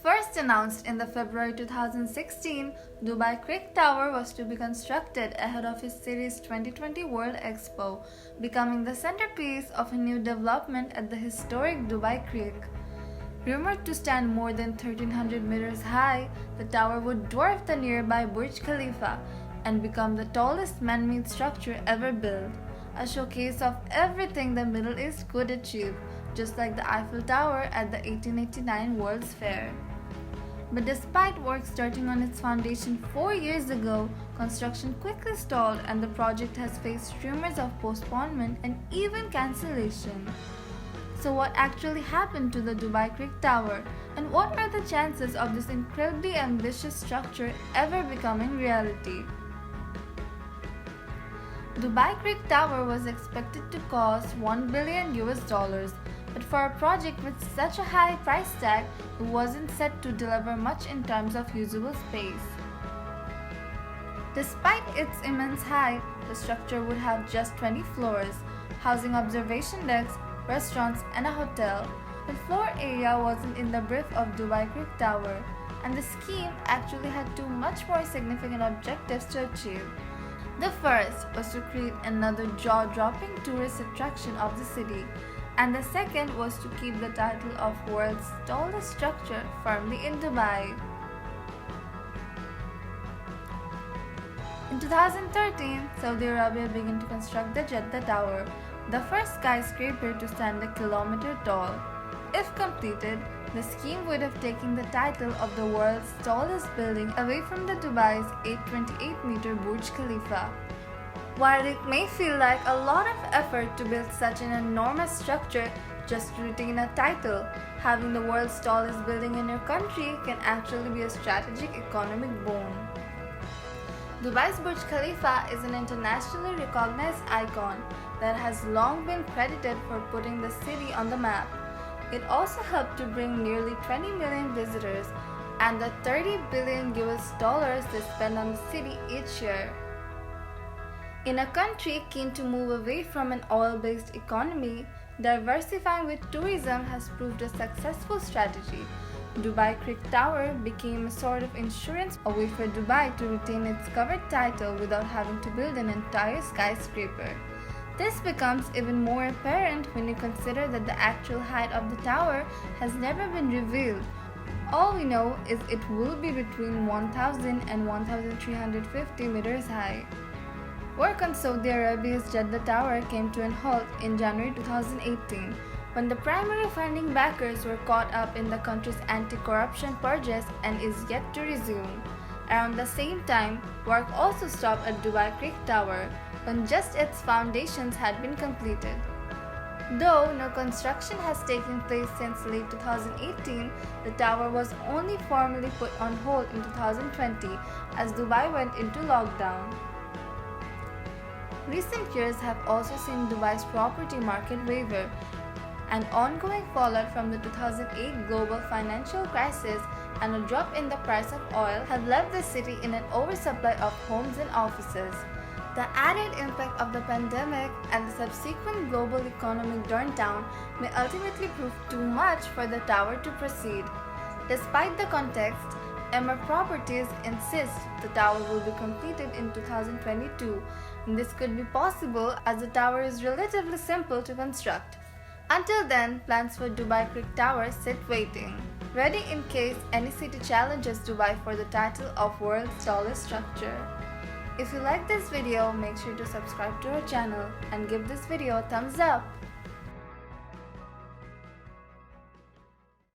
First announced in the February 2016, Dubai Creek Tower was to be constructed ahead of its city's 2020 World Expo, becoming the centerpiece of a new development at the historic Dubai Creek. Rumored to stand more than 1,300 meters high, the tower would dwarf the nearby Burj Khalifa and become the tallest man-made structure ever built, a showcase of everything the Middle East could achieve, just like the Eiffel Tower at the 1889 World's Fair. But despite work starting on its foundation 4 years ago, construction quickly stalled and the project has faced rumors of postponement and even cancellation. So what actually happened to the Dubai Creek Tower, and what are the chances of this incredibly ambitious structure ever becoming reality? Dubai Creek Tower was expected to cost $1 billion, but for a project with such a high price tag, it wasn't set to deliver much in terms of usable space. Despite its immense height, the structure would have just 20 floors, housing observation decks, restaurants, and a hotel. The floor area wasn't in the brief of Dubai Creek Tower, and the scheme actually had two much more significant objectives to achieve. The first was to create another jaw-dropping tourist attraction of the city, and the second was to keep the title of world's tallest structure firmly in Dubai. In 2013, Saudi Arabia began to construct the Jeddah Tower, the first skyscraper to stand a kilometer tall. If completed, the scheme would have taken the title of the world's tallest building away from the Dubai's 828-meter Burj Khalifa. While it may feel like a lot of effort to build such an enormous structure just to retain a title, having the world's tallest building in your country can actually be a strategic economic boon. Dubai's Burj Khalifa is an internationally recognized icon that has long been credited for putting the city on the map. It also helped to bring nearly 20 million visitors and the $30 billion they spend on the city each year. In a country keen to move away from an oil-based economy, diversifying with tourism has proved a successful strategy. Dubai Creek Tower became a sort of insurance, a way for Dubai to retain its covered title without having to build an entire skyscraper. This becomes even more apparent when you consider that the actual height of the tower has never been revealed. All we know is it will be between 1,000 and 1,350 meters high. Work on Saudi Arabia's Jeddah Tower came to an halt in January 2018 when the primary funding backers were caught up in the country's anti-corruption purges and is yet to resume. Around the same time, work also stopped at Dubai Creek Tower when just its foundations had been completed. Though no construction has taken place since late 2018, the tower was only formally put on hold in 2020 as Dubai went into lockdown. Recent years have also seen Dubai's property market waver, and ongoing fallout from the 2008 global financial crisis and a drop in the price of oil have left the city in an oversupply of homes and offices. The added impact of the pandemic and the subsequent global economic downturn may ultimately prove too much for the tower to proceed. Despite the context, Emaar Properties insists the tower will be completed in 2022, and this could be possible as the tower is relatively simple to construct. Until then, plans for Dubai Creek Tower sit waiting, ready in case any city challenges Dubai for the title of world's tallest structure. If you like this video, make sure to subscribe to our channel and give this video a thumbs up.